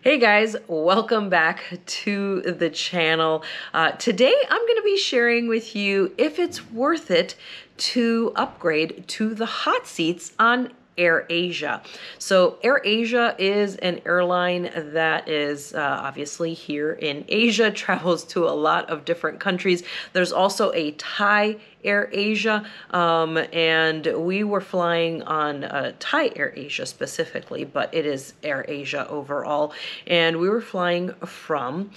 Hey guys, welcome back to the channel. Today I'm going to be sharing with you if it's worth it to upgrade to the hot seats on AirAsia. So AirAsia is an airline that is obviously here in Asia, travels to a lot of different countries. There's also a Thai AirAsia, and we were flying on Thai AirAsia specifically, but it is AirAsia overall. And we were flying from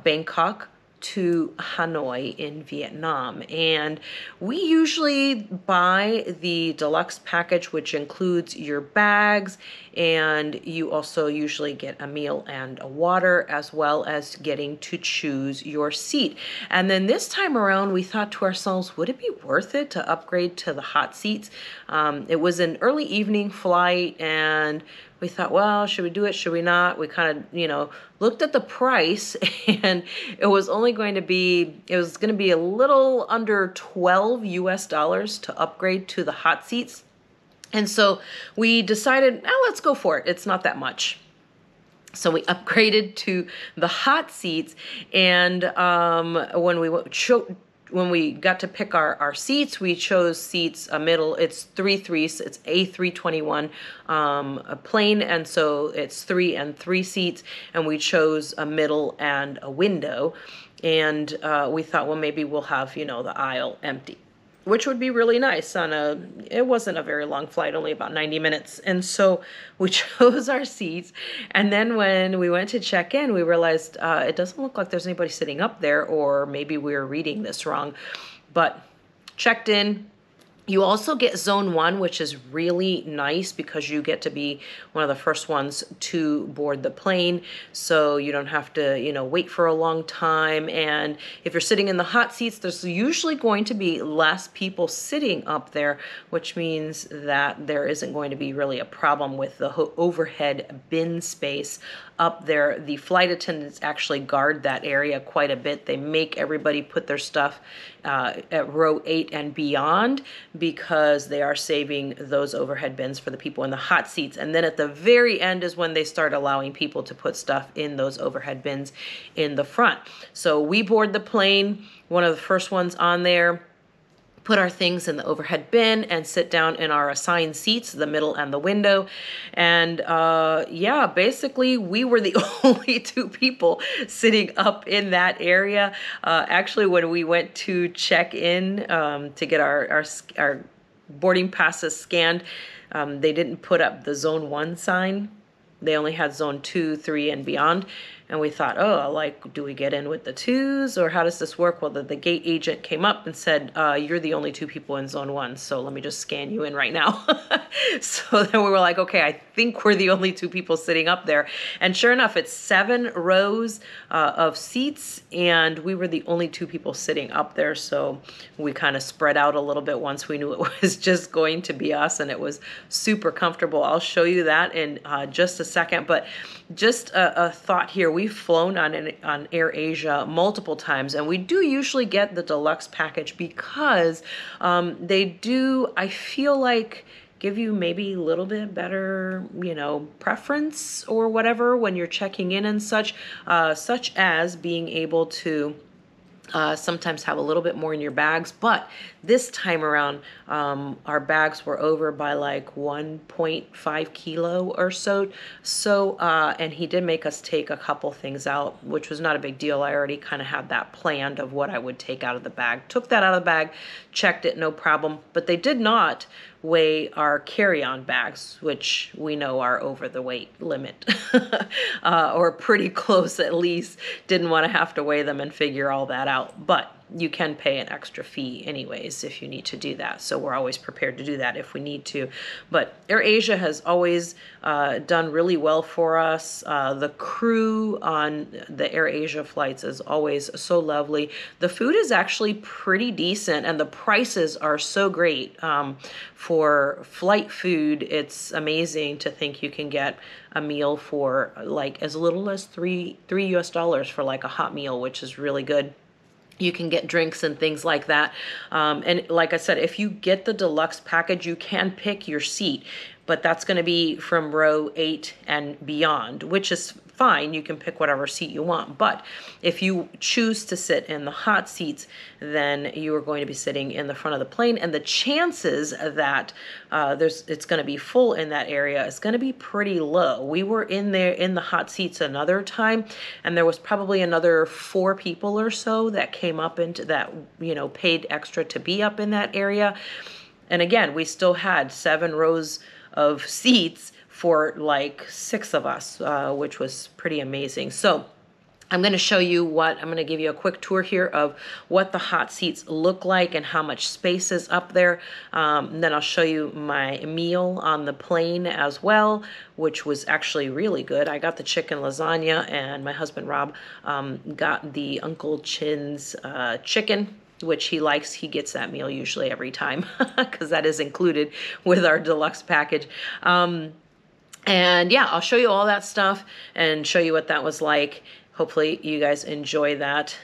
Bangkok to Hanoi in Vietnam. And we usually buy the deluxe package, which includes your bags, and you also usually get a meal and a water, as well as getting to choose your seat. And then this time around, we thought to ourselves, would it be worth it to upgrade to the hot seats? It was an early evening flight, and we thought, well, should we do it? Should we not? We kind of, looked at the price, and it was going to be a little under $12 US to upgrade to the hot seats. And so we decided, let's go for it. It's not that much. So we upgraded to the hot seats, and when we got to pick our seats, we chose seats middle. It's it's A321 a plane, and so it's 3 and 3 seats, and we chose a middle and a window. And we thought, well, maybe we'll have, the aisle empty, which would be really nice it wasn't a very long flight, only about 90 minutes. And so we chose our seats. And then when we went to check in, we realized it doesn't look like there's anybody sitting up there, or maybe we were reading this wrong, but checked in. You also get Zone 1, which is really nice because you get to be one of the first ones to board the plane. So you don't have to, wait for a long time. And if you're sitting in the hot seats, there's usually going to be less people sitting up there, which means that there isn't going to be really a problem with the overhead bin space up there. The flight attendants actually guard that area quite a bit. They make everybody put their stuff at row 8 and beyond, because they are saving those overhead bins for the people in the hot seats. And then at the very end is when they start allowing people to put stuff in those overhead bins in the front. So we board the plane, one of the first ones on there, put our things in the overhead bin, and sit down in our assigned seats, the middle and the window. And yeah, basically we were the only 2 people sitting up in that area. Actually, when we went to check in to get our boarding passes scanned, they didn't put up the Zone 1 sign. They only had Zone 2, 3, and beyond. And we thought, do we get in with the 2s, or how does this work? Well, the gate agent came up and said, you're the only 2 people in Zone 1, so let me just scan you in right now. So then we were like, okay, I think we're the only 2 people sitting up there. And sure enough, it's 7 rows of seats, and we were the only 2 people sitting up there. So we kind of spread out a little bit once we knew it was just going to be us, and it was super comfortable. I'll show you that in just a second, but just a thought here. We've flown on AirAsia multiple times, and we do usually get the deluxe package because they do, I feel like, give you maybe a little bit better, preference or whatever when you're checking in and such as being able to sometimes have a little bit more in your bags. But this time around, our bags were over by like 1.5 kilo or so. And he did make us take a couple things out, which was not a big deal. I already kind of had that planned of what I would take out of the bag. Took that out of the bag, checked it, no problem. But they did not weigh our carry-on bags, which we know are over the weight limit, or pretty close at least. Didn't want to have to weigh them and figure all that out. But you can pay an extra fee anyways if you need to do that. So we're always prepared to do that if we need to. But AirAsia has always done really well for us. The crew on the AirAsia flights is always so lovely. The food is actually pretty decent, and the prices are so great. For flight food, it's amazing to think you can get a meal for like as little as $3 US for like a hot meal, which is really good. You can get drinks and things like that. And like I said, if you get the deluxe package, you can pick your seat, but that's going to be from row 8 and beyond, which is fine. You can pick whatever seat you want. But if you choose to sit in the hot seats, then you are going to be sitting in the front of the plane. And the chances that it's going to be full in that area is going to be pretty low. We were in there in the hot seats another time, and there was probably another 4 people or so that came up into that, paid extra to be up in that area. And again, we still had 7 rows of seats for like 6 of us, which was pretty amazing. So I'm going to show you I'm going to give you a quick tour here of what the hot seats look like and how much space is up there. And then I'll show you my meal on the plane as well, which was actually really good. I got the chicken lasagna, and my husband Rob got the Uncle Chin's chicken, which he likes. He gets that meal usually every time because that is included with our deluxe package. And yeah, I'll show you all that stuff and show you what that was like. Hopefully you guys enjoy that.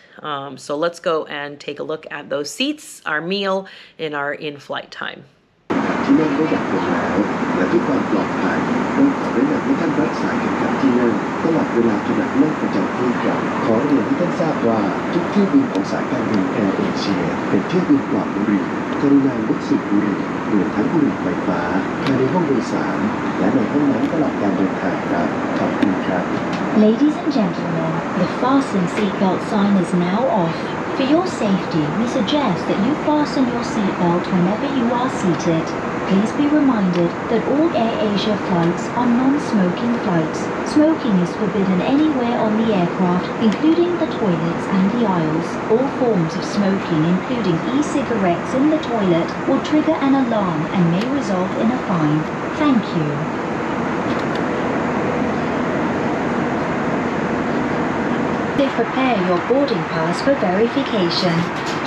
So let's go and take a look at those seats, our meal, in our in-flight time. ที่นั่งได้อย่างถูกแล้วและด้วยความปลอดภัยต้องขอแนะนำให้ท่านรักษาเข็มขัดที่นั่งตลอดเวลาขณะนั่งประจำที่ครับขอเรียนให้ท่านทราบว่าทุกเที่ยวบินของสายการบินแอร์เอเชียเป็นเที่ยวบินปลอดบุหรี่กรุณางดสูบบุหรี่รวมทั้งบุหรี่ไฟฟ้าภายในห้องโดยสารและในห้องน้ำตลอดการเดินทางครับขอบคุณครับ Ladies and gentlemen, the fasten seatbelt sign is now off. For your safety, we suggest that you fasten your seatbelt whenever you are seated. Please be reminded that all AirAsia flights are non-smoking flights. Smoking is forbidden anywhere on the aircraft, including the toilets and the aisles. All forms of smoking, including e-cigarettes in the toilet, will trigger an alarm and may result in a fine. Thank you. Prepare your boarding pass for verification.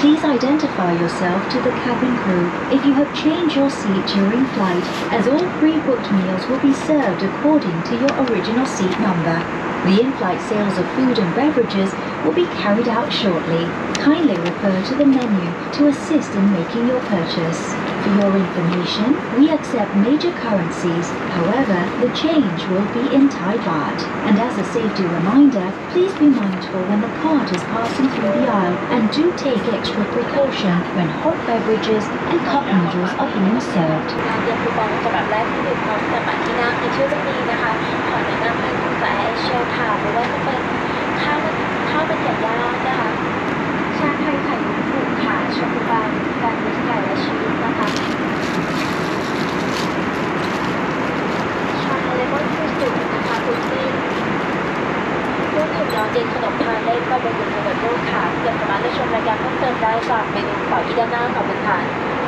Please identify yourself to the cabin crew if you have changed your seat during flight, as all pre-booked meals will be served according to your original seat number. The in-flight sales of food and beverages will be carried out shortly. Kindly refer to the menu to assist in making your purchase. For your information, we accept major currencies. However, the change will be in Thai baht. And as a safety reminder, please be mindful when the cart is passing through the aisle and do take extra precaution when hot beverages and cup noodles are being served. ยังคูปองสำหรับแลกที่ดื่มพร้อมกับบัตรที่นั่งในช่วงนี้นะคะขอแนะนำให้คุณกับแอร์เชียค่ะหรือว่าจะเป็นข้าวมันไก่ย่างนะคะชาไทยไข่มุกถูกค่ะชาบูบางแซนด์วิชไก่และชีสนะคะชาเลมอนฟูสุนะคะพุดดิ้งเครื่องดื่มร้อนเย็นขนมทานเล่นบะหมี่กึ่งสำเร็จรูปค่ะเพื่อนสามารถชมรายการเพิ่มเติมได้จากเมนูขออีกด้านหน้าขอบคุณค่ะ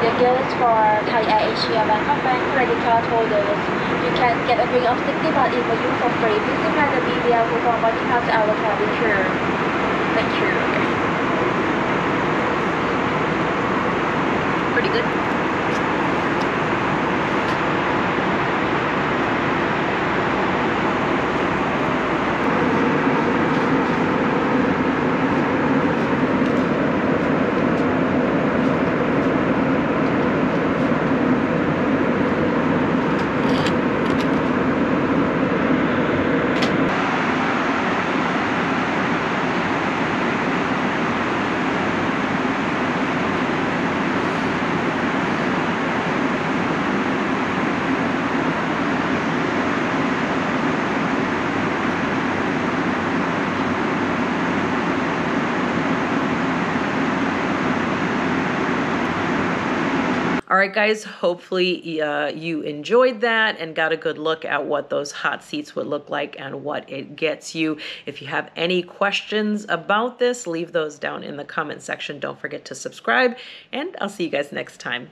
The gifts for Thai Air Asia Bangkok Bank credit card holders. You can get a drink of 60 baht in for you for free. Please supply the BBL coupon boarding pass to our cabin crew. Thank you. Pretty good. All right, guys, hopefully you enjoyed that and got a good look at what those hot seats would look like and what it gets you. If you have any questions about this, leave those down in the comment section. Don't forget to subscribe, and I'll see you guys next time.